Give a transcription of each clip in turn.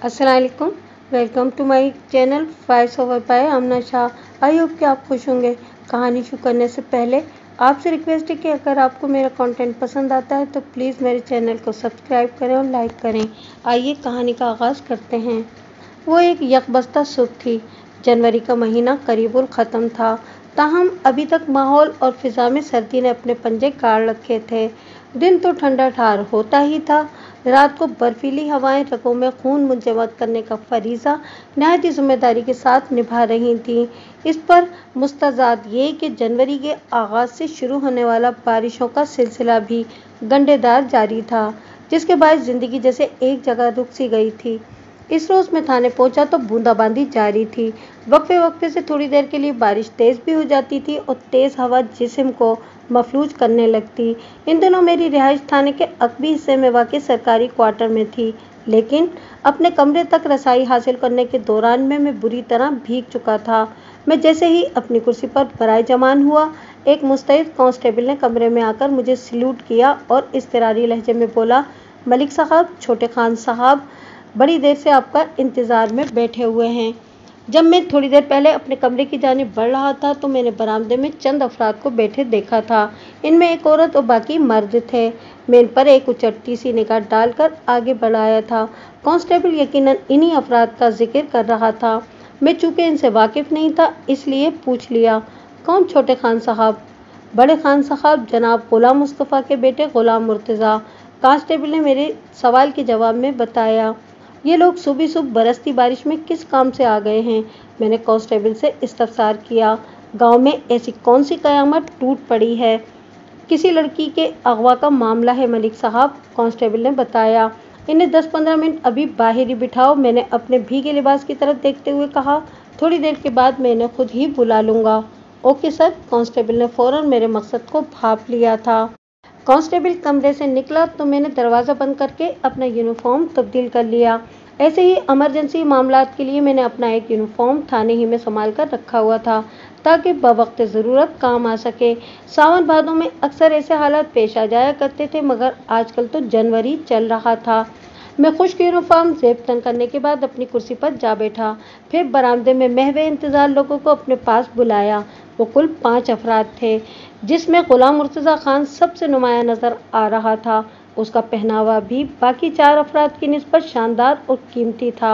अस्सलाम वालेकुम। Welcome to my channel voice over by Amna Shah. I hope कि आप खुश होंगे। कहानी शुरू करने से पहले आपसे रिक्वेस्ट है कि अगर आपको मेरा कंटेंट पसंद आता है तो प्लीज़ मेरे चैनल को सब्सक्राइब करें और लाइक करें। आइए कहानी का आगाज़ करते हैं। वो एक यकबस्ता सुबह थी। जनवरी का महीना करीबुल ख़त्म था, ताहम अभी तक माहौल और फ़िज़ा में सर्दी ने अपने पंजे गाड़ रखे थे। दिन तो ठंडा ठार होता ही था। रात को बर्फीली हवाएं रगों में खून मुंजमद करने का फरीज़ा नहायत जिम्मेदारी के साथ निभा रही थीं। इस पर मुस्तज़ाद ये कि जनवरी के आगाज़ से शुरू होने वाला बारिशों का सिलसिला भी गंडेदार जारी था, जिसके बाद ज़िंदगी जैसे एक जगह रुक सी गई थी। इस रोज़ मैं थाने पहुंचा तो बूंदाबांदी जारी थी। वक्फे वक्फे से थोड़ी देर के लिए बारिश तेज़ भी हो जाती थी और तेज़ हवा जिस्म को मफलूज करने लगती। इन दिनों मेरी रिहाइश थाने के अकबी हिस्से में वाक़ सरकारी क्वार्टर में थी, लेकिन अपने कमरे तक रसाई हासिल करने के दौरान में मैं बुरी तरह भीग चुका था। मैं जैसे ही अपनी कुर्सी पर बराए जमान हुआ, एक मुस्तैद कांस्टेबल ने कमरे में आकर मुझे सल्यूट किया और इज़्तिरारी लहजे में बोला, मलिक साहब, छोटे खान साहब बड़ी देर से आपका इंतज़ार में बैठे हुए हैं। जब मैं थोड़ी देर पहले अपने कमरे की जानिब बढ़ रहा था तो मैंने बरामदे में चंद अफराद को बैठे देखा था। इनमें एक औरत और बाकी मर्द थे। मैं इन पर एक उचटती सी निगाह डालकर आगे बढ़ाया था। कांस्टेबल यकीनन इन्हीं अफराद का जिक्र कर रहा था। मैं चूँकि इनसे वाकिफ़ नहीं था, इसलिए पूछ लिया, कौन छोटे खान साहब? बड़े खान साहब जनाब ग़ुलाम मुस्तफ़ा के बेटे ग़ुलाम मुर्तज़ा। कांस्टेबल ने मेरे सवाल के जवाब में बताया। ये लोग सुबह सुबह बरसती बारिश में किस काम से आ गए हैं? मैंने कांस्टेबल से इस्तफसार किया। गांव में ऐसी कौन सी कयामत टूट पड़ी है? किसी लड़की के अगवा का मामला है मलिक साहब, कांस्टेबल ने बताया। इन्हें 10-15 मिनट अभी बाहर ही बिठाओ, मैंने अपने भीगे लिबास की तरफ देखते हुए कहा। थोड़ी देर के बाद मैं इन्हें खुद ही बुला लूँगा। ओके सर, कांस्टेबल ने फ़ौरन मेरे मकसद को भांप लिया था। कांस्टेबल कमरे से निकला तो मैंने दरवाज़ा बंद करके अपना यूनिफॉर्म तब्दील कर लिया। ऐसे ही इमरजेंसी मामलात के लिए मैंने अपना एक यूनिफॉर्म थाने ही में संभाल कर रखा हुआ था, ताकि बवक्त ज़रूरत काम आ सके। सावन भादों में अक्सर ऐसे हालात पेश आ जाया करते थे, मगर आजकल तो जनवरी चल रहा था। मैं खुश्क यूनिफॉर्म ज़ेब तंग करने के बाद अपनी कुर्सी पर जा बैठा। फिर बरामदे में महवे इंतज़ार लोगों को अपने पास बुलाया। वो कुल 5 अफराद थे, जिसमें ग़ुलाम मुर्तज़ा खान सबसे नुमायाँ नज़र आ रहा था। उसका पहनावा भी बाकी 4 अफराद की निस्बत शानदार और कीमती था।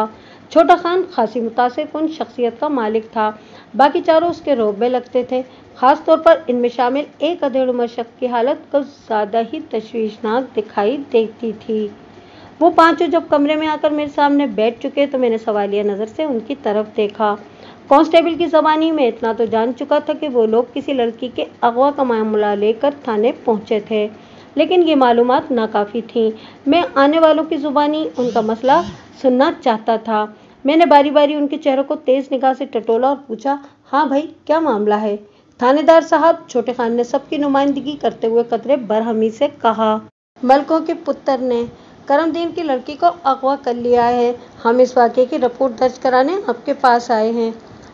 छोटा खान खासी मुतासिर कुन शख्सियत का मालिक था। बाकी चारों उसके रौब में लगते थे। ख़ास तौर पर इनमें शामिल एक अधेड़ उम्र शख्स की हालत कुछ ज़्यादा ही तशवीशनाक दिखाई देती थी। वो पांचों जब कमरे में आकर मेरे सामने बैठ चुके तो मैंने सवालिया नज़र से उनकी तरफ देखा। कांस्टेबल की ज़बानी में इतना तो जान चुका था कि वो लोग किसी लड़की के अगवा का मामला लेकर थाने पहुंचे थे, लेकिन ये मालूमात नाकाफ़ी थीं। मैं आने वालों की ज़ुबानी उनका मसला सुनना चाहता था। मैंने बारी बारी उनके चेहरों को तेज़ निगाह से टटोला और पूछा, हाँ भाई, क्या मामला है? थानेदार साहब, छोटे खान ने सबकी नुमाइंदगी करते हुए कतरे बरहमी से कहा, मलकों के पुत्र ने करमदीन की लड़की को अगवा कर लिया है। हम इस वाक़े की रिपोर्ट दर्ज कराने आपके पास आए हैं।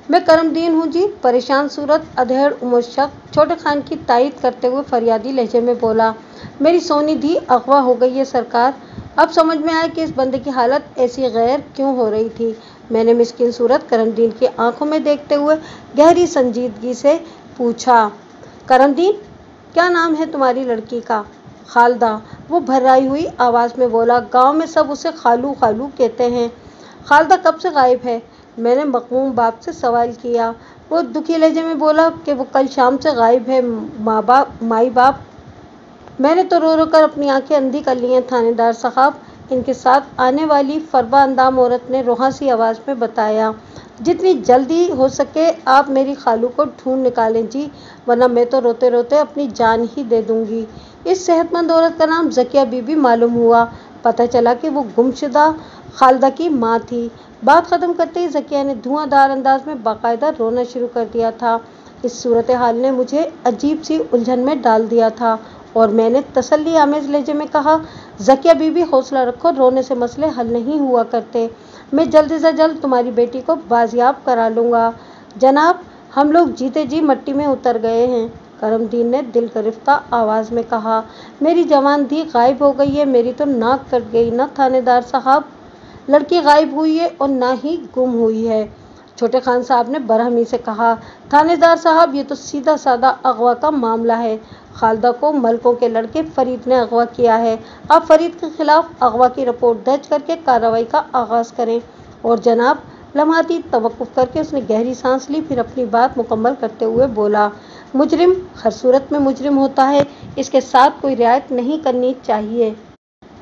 मैं करमदीन हूँ जी, परेशान सूरत अधेड़ उम्र शख्स छोटे खान की तायीद करते हुए फरियादी लहजे में बोला। मेरी सोनी धी अगवा हो गई है सरकार। अब समझ में आया कि इस बंदे की हालत ऐसी गैर क्यों हो रही थी। मैंने मिस्किन सूरत करमदीन की आंखों में देखते हुए गहरी संजीदगी से पूछा, करमदीन, क्या नाम है तुम्हारी लड़की का? खालदा, वो भर्राई हुई आवाज़ में बोला। गांव में सब उसे खालू खालू कहते हैं। खालदा कब से गायब है? मैंने मकमूम बाप से सवाल किया। वो दुखी लहजे में बोला कि वो कल शाम से गायब है माई बाप। मैंने तो रो रो कर अपनी आंखें अंधी कर ली हैं थानेदार साहब, इनके साथ आने वाली फरबा अंदाम औरत ने रुहासी आवाज़ में बताया। जितनी जल्दी हो सके आप मेरी खालू को ढूंढ निकालें जी, वरना मैं तो रोते रोते अपनी जान ही दे दूंगी। इस सेहतमंद औरत का नाम ज़किया बीबी मालूम हुआ। पता चला कि वो गुमशुदा खालदा की माँ थी। बात ख़त्म करते ही ज़किया ने धुआंधार अंदाज में बाकायदा रोना शुरू कर दिया था। इस सूरत हाल ने मुझे अजीब सी उलझन में डाल दिया था और मैंने तसल्ली आमेज़ लहजे में कहा, ज़किया बीबी, हौसला रखो, रोने से मसले हल नहीं हुआ करते। मैं जल्द से जल्द तुम्हारी बेटी को बाजियाब करा लूँगा। जनाब, हम लोग जीते जी मट्टी में उतर गए हैं, करमदीन ने दिल गिरफ्ता आवाज़ में कहा। मेरी जवान धी गायब हो गई है, मेरी तो नाक कट गई ना थानेदार साहब। लड़की गायब हुई है और ना ही गुम हुई है। छोटे खान साहब ने बरहमी से कहा, थानेदार साहब, ये तो सीधा साधा अगवा का मामला है। खालदा को मलकों के लड़के फरीद ने अगवा किया है। आप फरीद के खिलाफ अगवा की रिपोर्ट दर्ज करके कार्रवाई का आगाज करें। और जनाब, लम्हाती तवक्कुफ करके उसने गहरी सांस ली, फिर अपनी बात मुकम्मल करते हुए बोला, मुजरिम हर सूरत में मुजरिम होता है, इसके साथ कोई रियायत नहीं करनी चाहिए।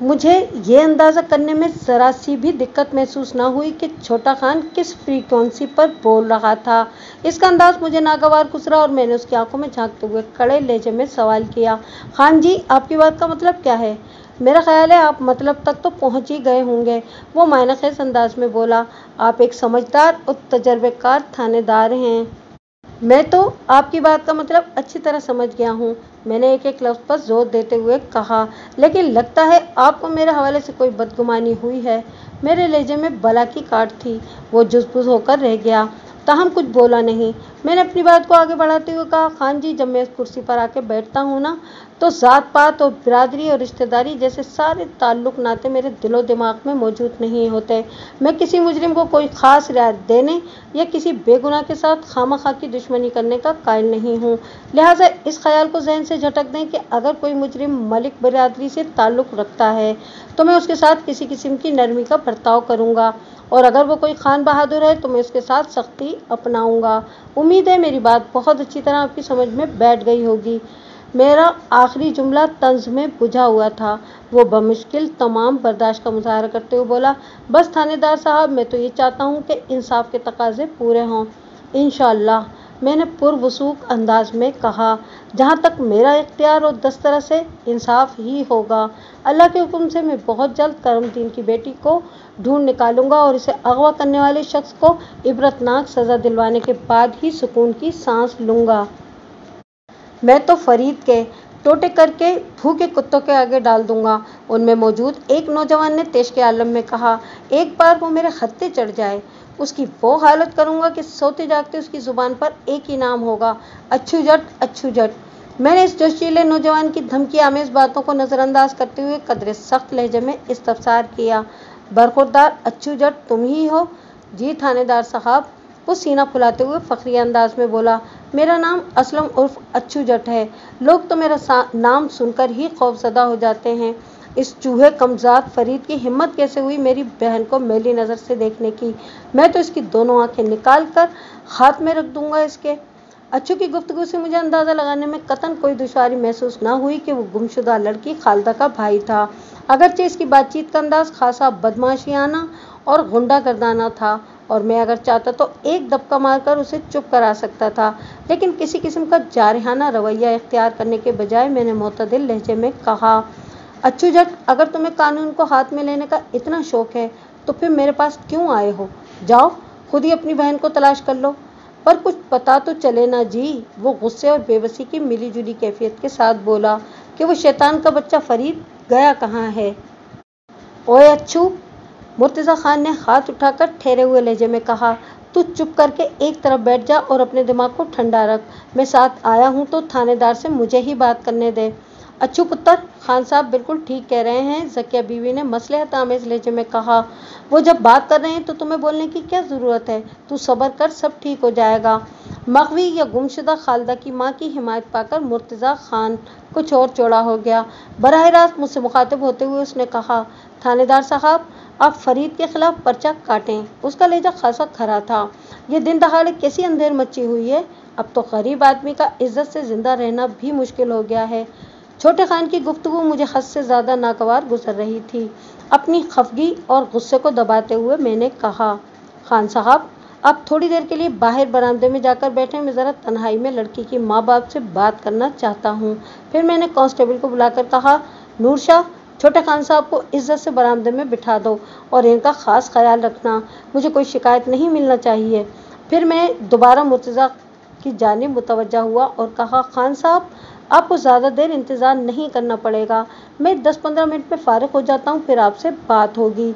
मुझे ये अंदाज़ा करने में ज़रा सी भी दिक्कत महसूस ना हुई कि छोटा खान किस फ्रीक्वेंसी पर बोल रहा था। इसका अंदाज़ मुझे नागवार गुजरा और मैंने उसकी आंखों में झांकते हुए कड़े लहजे में सवाल किया, खान जी, आपकी बात का मतलब क्या है? मेरा ख्याल है आप मतलब तक तो पहुंच ही गए होंगे। वो मायनाखेज़ अंदाज में बोला, आप एक समझदार और तजर्बेकार थानेदार हैं। मैं तो आपकी बात का मतलब अच्छी तरह समझ गया हूँ, मैंने एक एक लफ्ज़ पर जोर देते हुए कहा, लेकिन लगता है आपको मेरे हवाले से कोई बदगुमानी हुई है। मेरे लहजे में बला की काट थी। वो जुज़बुज़ होकर रह गया, ताहम कुछ बोला नहीं। मैंने अपनी बात को आगे बढ़ाते हुए कहा, खान जी, जब मैं इस कुर्सी पर आके बैठता हूँ ना, तो ज़ात पात और बिरादरी और रिश्तेदारी जैसे सारे ताल्लुक नाते मेरे दिलो दिमाग में मौजूद नहीं होते। मैं किसी मुजरिम को कोई ख़ास रियायत देने या किसी बेगुनाह के साथ खामखा की दुश्मनी करने का कायल नहीं हूँ। लिहाजा इस ख्याल को जहन से झटक दें कि अगर कोई मुजरिम मलिक बिरादरी से ताल्लुक़ रखता है तो मैं उसके साथ किसी किस्म की नरमी का बर्ताव करूँगा, और अगर वो कोई खान बहादुर है तो मैं उसके साथ सख्ती अपनाऊँगा। उम्मीद है मेरी बात बहुत अच्छी तरह आपकी समझ में बैठ गई होगी। मेरा आखिरी जुमला तंज में बुझा हुआ था। वो बमुश्किल तमाम बर्दाश्त का मुजाहरा करते हुए बोला, बस थानेदार साहब, मैं तो ये चाहता हूँ कि इंसाफ के तकाजे पूरे हों। इंशाअल्लाह, मैंने पुरवसूख अंदाज में कहा, जहाँ तक मेरा इख्तियार और दस्तरस से इंसाफ ही होगा। अल्लाह के हुक्म से मैं बहुत जल्द करमदीन की बेटी को ढूंढ निकालूंगा और इसे अगवा करने वाले शख्स को इबरतनाक सज़ा दिलवाने के बाद ही सुकून की सांस लूँगा। मैं तो फरीद के टोटे करके भूखे कुत्तों के आगे डाल दूंगा। उनमें मौजूद एक नौजवान ने तेश के आलम में कहा, एक बार वो मेरे खत्ते चढ़ जाए, उसकी वो हालत करूंगा कि सोते जागते उसकी ज़ुबान पर एक ही नाम होगा, अच्छू जट, अच्छू जट। मैंने इस जोशीले नौजवान की धमकी आमेज बातों को नज़रअंदाज करते हुए कदरे सख्त लहजे में इस्तफसार किया, बरखुरदार अच्छू जट तुम ही हो? जी थानेदार साहब, वो सीना फुलाते हुए फखरी अंदाज में बोला, मेरा नाम असलम उर्फ अच्छू जट है। लोग तो मेरा नाम सुनकर ही खौफजदा हो जाते हैं। इस चूहे कमजात फरीद की हिम्मत कैसे हुई मेरी बहन को मैली नज़र से देखने की? मैं तो इसकी दोनों आंखें निकाल कर हाथ में रख दूंगा इसके। अच्छू की गुफ्तगू से मुझे अंदाज़ा लगाने में कतन कोई दुश्वारी महसूस ना हुई कि वो गुमशुदा लड़की खालदा का भाई था। अगरचे इसकी बातचीत का अंदाज खासा बदमाशियाना और गुंडागर्दाना था, और मैं अगर चाहता तो एक दबका मारकर उसे चुप करा सकता था, लेकिन किसी किस्म का जारहाना रवैया इख्तियार करने के बजाय मैंने मोतदिल लहजे में कहा, अच्छू जट, अगर तुम्हें कानून को हाथ में लेने का इतना शौक है तो फिर मेरे पास क्यों आए हो? जाओ खुद ही अपनी बहन को तलाश कर लो। पर कुछ पता तो चले ना जी। वो गुस्से और बेबसी की मिली जुली कैफियत के साथ बोला कि वो शैतान का बच्चा फरीद गया कहाँ है? ओए अच्छू, मुर्तज़ा खान ने हाथ उठाकर ठहरे हुए लहजे में कहा, तू चुप करके एक तरफ बैठ जा और अपने दिमाग को ठंडा रख। मैं साथ आया हूँ तो थानेदार से मुझे ही बात करने दे। अच्छू पुत्र, खान साहब बिल्कुल ठीक कह रहे हैं, ज़किया बीवी ने मसलहत आमेज़ लहजे में कहा। वो जब बात कर रहे हैं तो तुम्हें बोलने की क्या ज़रूरत है? तू सब्र कर, सब ठीक हो जाएगा। मग़वी या गुमशुदा खालदा की माँ की हिमायत पाकर मुर्तज़ा खान कुछ और चौड़ा हो गया। बराह रास्त मुझसे मुखातिब होते हुए उसने कहा, थानेदार साहब, आप फरीद के खिलाफ पर्चा काटें। उसका लहजा खासा खरा था। ये दिन दहाड़े कैसी अंधेर मची हुई है। अब तो गरीब आदमी का इज्जत से जिंदा रहना भी मुश्किल हो गया है। छोटे खान की गुफ्तगू मुझे हद से ज़्यादा नागवार गुजर रही थी। अपनी खफगी और गुस्से को दबाते हुए मैंने कहा, खान साहब, आप थोड़ी देर के लिए बाहर बरामदे में जाकर बैठे, मैं ज़रा तन्हाई में लड़की की माँ बाप से बात करना चाहता हूँ। फिर मैंने कांस्टेबल को बुलाकर कहा, नूर शाह, छोटे खान साहब को इज्जत से बरामदे में बिठा दो और इनका ख़ास ख्याल रखना, मुझे कोई शिकायत नहीं मिलना चाहिए। फिर मैं दोबारा मुर्तज़ा की जानिब मुतवज्जा हुआ और कहा, खान साहब, आपको ज़्यादा देर इंतज़ार नहीं करना पड़ेगा, मैं 10-15 मिनट में फ़ारिग हो जाता हूँ, फिर आपसे बात होगी।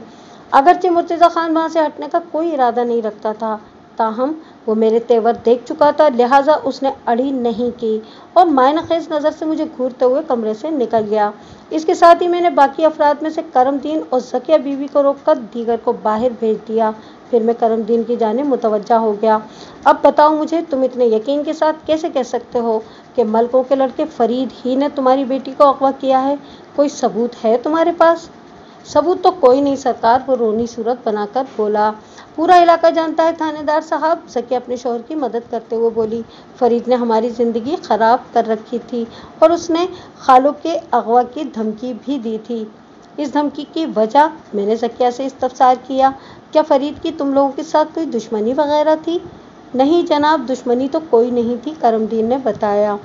अगरचे मुर्तज़ा खान वहाँ से हटने का कोई इरादा नहीं रखता था, ताहम वो मेरे तेवर देख चुका था, लिहाजा उसने अड़ी नहीं की और मायनाखेज नज़र से मुझे घूरते हुए कमरे से निकल गया। इसके साथ ही मैंने बाकी अफराद में से करमदीन और ज़किया बीवी को रोककर दीगर को बाहर भेज दिया। फिर मैं करमदीन की जानिब मुतवज्जा हो गया। अब बताओ मुझे, तुम इतने यकीन के साथ कैसे कह सकते हो कि मलकों के लड़के फरीद ही ने तुम्हारी बेटी को अगवा किया है? कोई सबूत है तुम्हारे पास? सबूत तो कोई नहीं सरकार, वो रोनी सूरत बनाकर बोला। पूरा इलाका जानता है थानेदार साहब, ज़किया अपने शौहर की मदद करते हुए बोली। फरीद ने हमारी ज़िंदगी ख़राब कर रखी थी और उसने खालों के अगवा की धमकी भी दी थी। इस धमकी की वजह? मैंने ज़किया से इस्तफसार किया। क्या फरीद की तुम लोगों के साथ कोई दुश्मनी वगैरह थी? नहीं जनाब, दुश्मनी तो कोई नहीं थी, करमदीन ने बताया।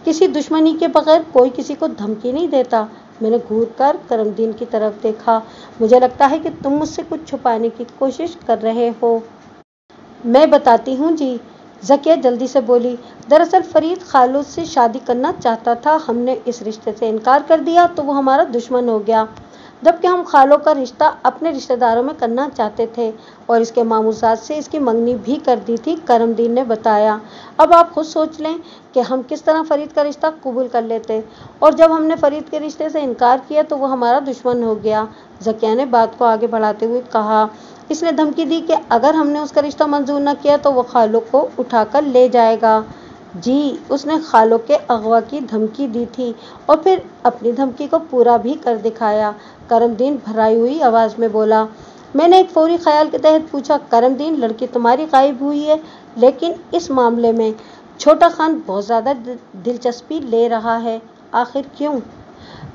किसी दुश्मनी के बगैर कोई किसी को धमकी नहीं देता। मैंने घूरकर करमदीन की तरफ देखा। मुझे लगता है कि तुम मुझसे कुछ छुपाने की कोशिश कर रहे हो। मैं बताती हूँ जी, ज़किया जल्दी से बोली। दरअसल फरीद खालू से शादी करना चाहता था, हमने इस रिश्ते से इनकार कर दिया तो वो हमारा दुश्मन हो गया, जबकि हम खालों का रिश्ता अपने रिश्तेदारों में करना चाहते थे और इसके मामूज़ात से इसकी मंगनी भी कर दी थी, करमदीन ने बताया। अब आप खुद सोच लें कि हम किस तरह फरीद का रिश्ता कबूल कर लेते, और जब हमने फरीद के रिश्ते से इनकार किया तो वो हमारा दुश्मन हो गया। ज़किया ने बात को आगे बढ़ाते हुए कहा, इसने धमकी दी कि अगर हमने उसका रिश्ता मंजूर न किया तो वो खालों को उठाकर ले जाएगा। जी, उसने खालों के अगवा की धमकी दी थी और फिर अपनी धमकी को पूरा भी कर दिखाया, करमदीन भराई हुई आवाज़ में बोला। मैंने एक फौरी ख्याल के तहत पूछा, करमदीन लड़की तुम्हारी गायब हुई है, लेकिन इस मामले में छोटा खान बहुत ज़्यादा दिलचस्पी ले रहा है, आखिर क्यों?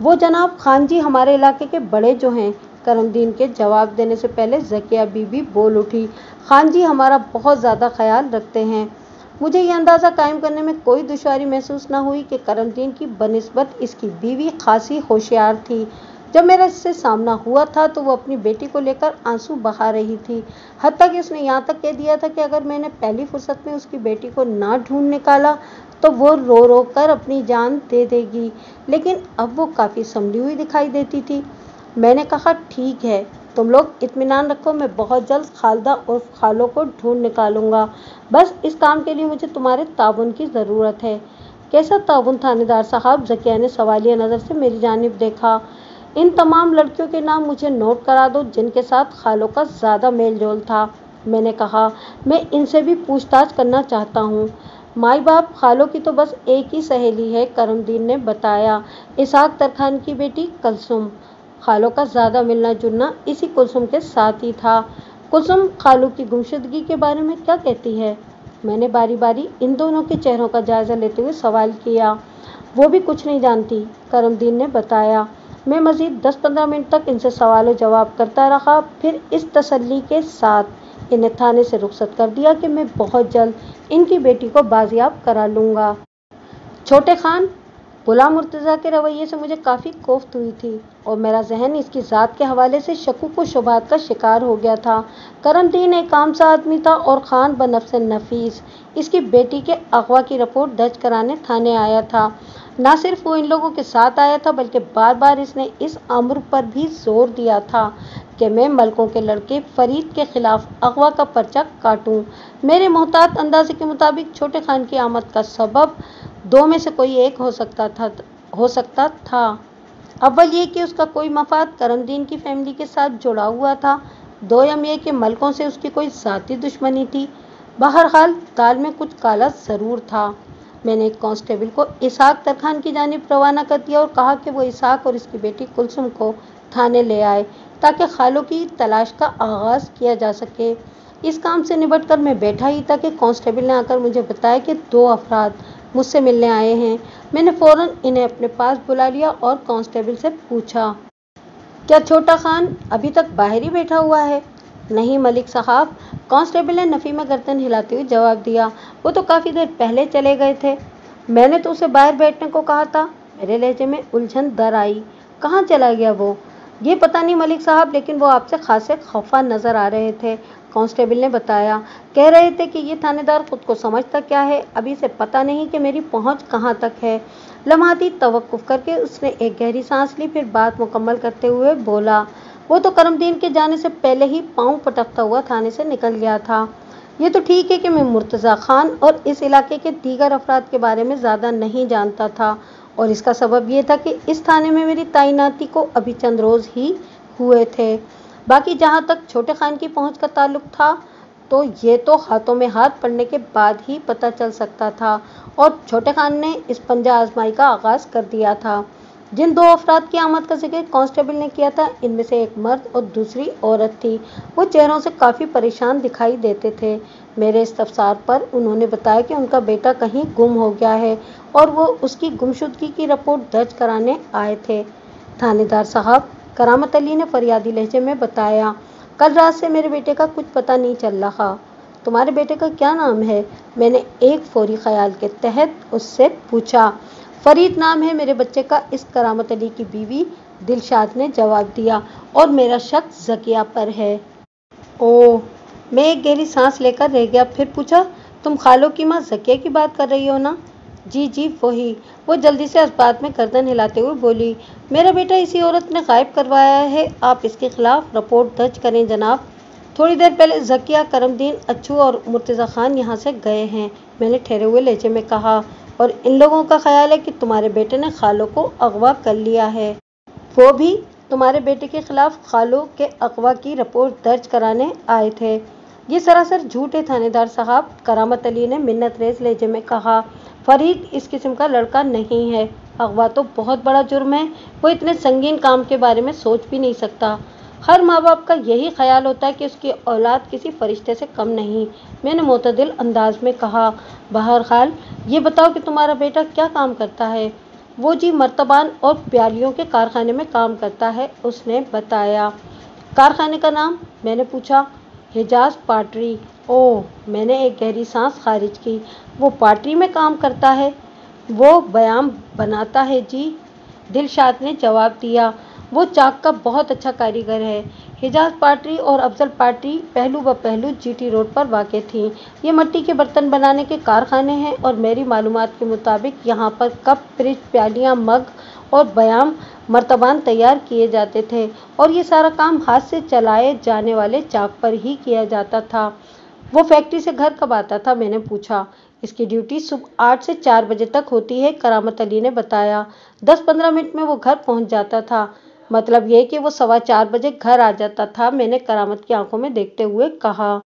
वो जनाब खान जी हमारे इलाके के बड़े जो हैं। करमदीन के जवाब देने से पहले ज़किया बीबी बोल उठी। खान जी हमारा बहुत ज़्यादा ख्याल रखते हैं। मुझे ये अंदाज़ा कायम करने में कोई दुश्वारी महसूस न हुई कि करमदीन की बनिस्बत इसकी बीवी खासी होशियार थी। जब मेरा इससे सामना हुआ था तो वो अपनी बेटी को लेकर आंसू बहा रही थी। हत्ता कि उसने यहाँ तक कह दिया था कि अगर मैंने पहली फुर्सत में उसकी बेटी को ना ढूंढ निकाला तो वो रो रो कर अपनी जान दे देगी, लेकिन अब वो काफ़ी संभली हुई दिखाई देती थी। मैंने कहा, ठीक है, तुम लोग इत्मीनान रखो, मैं बहुत जल्द खालदा और खालों को ढूंढ निकालूंगा। बस इस काम के लिए मुझे तुम्हारे ताउन की ज़रूरत है। कैसा ताउन थानेदार साहब? ज़किया ने सवालिया नज़र से मेरी जानिब देखा। इन तमाम लड़कियों के नाम मुझे नोट करा दो जिनके साथ खालों का ज़्यादा मेल जोल था। मैंने कहा, मैं इनसे भी पूछताछ करना चाहता हूँ। माई बाप खालों की तो बस एक ही सहेली है, करमदीन ने बताया, इसहाक तरखान की बेटी कुलसुम। खालों का ज़्यादा मिलना जुलना इसी कुलसुम के साथ ही था। कुलसुम खालू की गुमशुदगी के बारे में क्या कहती है? मैंने बारी बारी इन दोनों के चेहरों का जायज़ा लेते हुए सवाल किया। वो भी कुछ नहीं जानती, करमदीन ने बताया। मैं मज़ीद 10-15 मिनट तक इनसे सवाल जवाब करता रहा, फिर इस तसल्ली के साथ इन्हें थाने से रुखसत कर दिया कि मैं बहुत जल्द इनकी बेटी को बाजियाब करा लूँगा। छोटे खान, गुलाम मुर्तज़ा के रवैये से मुझे काफ़ी कोफ्त हुई थी और मेरा जहन इसकी ज़ात के हवाले से शकूक व शुबहात का शिकार हो गया था। करमदीन एक आम सा आदमी था और खान बनफ्से नफीस इसकी बेटी के अगवा की रिपोर्ट दर्ज कराने थाने आया था। न सिर्फ वो इन लोगों के साथ आया था, बल्कि बार बार इसने इस अम्र पर भी जोर दिया था कि मैं मलकों के लड़के फरीद के खिलाफ अगवा का पर्चा काटूं। मेरे मोहतात अंदाजे के मुताबिक छोटे खान की आमद का सबब दो में से कोई एक हो सकता था। अव्वल ये कि उसका कोई मफाद करमदीन की फैमिली के साथ जुड़ा हुआ था, दोयम ये कि मलकों से उसकी कोई ज़ाती दुश्मनी थी। बहरहाल दाल में कुछ काला ज़रूर था। मैंने एक कांस्टेबल को इसहाक तरखान की जानिब रवाना कर दिया और कहा कि वो इसहाक और इसकी बेटी कुलसुम को थाने ले आए ताकि खालों की तलाश का आगाज़ किया जा सके। इस काम से निपट कर मैं बैठा ही था कि कांस्टेबल ने आकर मुझे बताया कि 2 अफराद मुझसे मिलने आए हैं। मैंने फ़ौरन इन्हें अपने पास बुला लिया और कांस्टेबल से पूछा, क्या छोटा खान अभी तक बाहर ही बैठा हुआ है? नहीं मलिक साहब, कांस्टेबल ने नफ़ी में गर्दन हिलाते हुए जवाब दिया, वो तो काफ़ी देर पहले चले गए थे। मैंने तो उसे बाहर बैठने को कहा था। मेरे लहजे में उलझन दर आई। कहाँ चला गया वो? ये पता नहीं मलिक साहब, लेकिन वो आपसे खासे खफा नज़र आ रहे थे, कांस्टेबल ने बताया। कह रहे थे कि ये थानेदार खुद को समझता क्या है, अभी से पता नहीं कि मेरी पहुंच कहाँ तक है। लम्हाती तवक्कुफ करके उसने एक गहरी सांस ली, फिर बात मुकम्मल करते हुए बोला, वो तो करमदीन के जाने से पहले ही पाँव पटकता हुआ थाने से निकल गया था। یہ تو ٹھیک ہے کہ میں مرتضیٰ خان اور اس علاقے کے دیگر افراد کے بارے میں زیادہ نہیں جانتا تھا، اور اس کا سبب یہ تھا کہ اس تھانے میں میری تعیناتی کو ابھی چند روز ہی ہوئے تھے۔ باقی جہاں تک چھوٹے خان کی پہنچ کا تعلق تھا تو یہ تو ہاتھوں میں ہاتھ پڑنے کے بعد ہی پتہ چل سکتا تھا، اور چھوٹے خان نے اس پنجہ آزمائی کا آغاز کر دیا تھا۔ جن دو افراد کی آمد کا ذکر کانسٹیبل نے کیا تھا، ان میں سے ایک مرد اور دوسری عورت تھی۔ وہ چہروں سے کافی پریشان دکھائی دیتے تھے۔ میرے استفسار پر انہوں نے بتایا کہ ان کا بیٹا کہیں گم ہو گیا ہے اور وہ اس کی گمشدگی کی رپورٹ درج کرانے آئے تھے۔ تھانے دار صاحب، کرامت علی نے فریادی لہجے میں بتایا، کل رات سے میرے بیٹے کا کچھ پتہ نہیں چل رہا۔ تمہارے بیٹے کا کیا نام ہے؟ میں نے ایک فوری خیال کے تحت اس سے پوچھا۔ فرید نام ہے میرے بچے کا، اس کرامت علی کی بیوی دلشاد نے جواب دیا، اور میرا شک ذکیہ پر ہے۔ اوہ! میں ایک گہری سانس لے کر رہ گیا، پھر پوچھا، تم خالو کی ماں ذکیہ کی بات کر رہی ہو نا؟ جی جی وہی۔ وہ جلدی سے اسبات میں گردن ہلاتے ہوئے بولی، میرا بیٹا اسی عورت نے غائب کروایا ہے، آپ اس کے خلاف رپورٹ درج کریں جناب۔ تھوڑی دیر پہلے ذکیہ، کرم دین، اچھو اور مرتضیٰ خان یہاں سے گئے ہیں، میں نے ٹھہرے ہوئے لہجے میں کہا، اور ان لوگوں کا خیال ہے کہ تمہارے بیٹے نے خالو کو اغوا کر لیا ہے۔ وہ بھی تمہارے بیٹے کے خلاف خالو کے اغوا کی رپورٹ درج کرانے آئے تھے۔ یہ سراسر جھوٹ ہے تھانے دار صاحب، کرامت علی نے منت ریز لہجے میں کہا۔ فرید اس قسم کا لڑکا نہیں ہے، اغوا تو بہت بڑا جرم ہے، وہ اتنے سنگین کام کے بارے میں سوچ بھی نہیں سکتا۔ ہر ماں باپ کا یہی خیال ہوتا ہے کہ اس کی اولاد کسی فرشتے سے کم نہیں، میں نے معتدل انداز میں کہا۔ بہرحال یہ بتاؤ کہ تمہارا بیٹا کیا کام کرتا ہے؟ وہ جی مرتبان اور پیالیوں کے کارخانے میں کام کرتا ہے، اس نے بتایا۔ کارخانے کا نام؟ میں نے پوچھا۔ حجاز پاٹری۔ اوہ! میں نے ایک گہری سانس خارج کی۔ وہ پاٹری میں کام کرتا ہے؟ وہ بیام بناتا ہے جی، دلشاد نے جواب دیا۔ وہ چاک کا بہت اچھا کاریگر ہے۔ حجاز پاٹری اور افضل پاٹری پہلو بہ پہلو جی ٹی روڈ پر واقع تھیں۔ یہ مٹی کے برتن بنانے کے کارخانے ہیں، اور میری معلومات کے مطابق یہاں پر کپ، فریج، پیالیاں، مگ اور بیام مرتبان تیار کیے جاتے تھے، اور یہ سارا کام ہاتھ سے چلائے جانے والے چاک پر ہی کیا جاتا تھا۔ وہ فیکٹری سے گھر کب آتا تھا؟ میں نے پوچھا۔ اس کی ڈیوٹی صبح 8 سے 4 بجے تک ہوتی ہے، کرامت علی نے بتایا۔ 10-15 منٹ میں وہ گھر پہنچ جاتا تھا۔ مطلب یہ کہ وہ 4:15 بجے گھر آ جاتا تھا، میں نے کرامت کی آنکھوں میں دیکھتے ہوئے کہا۔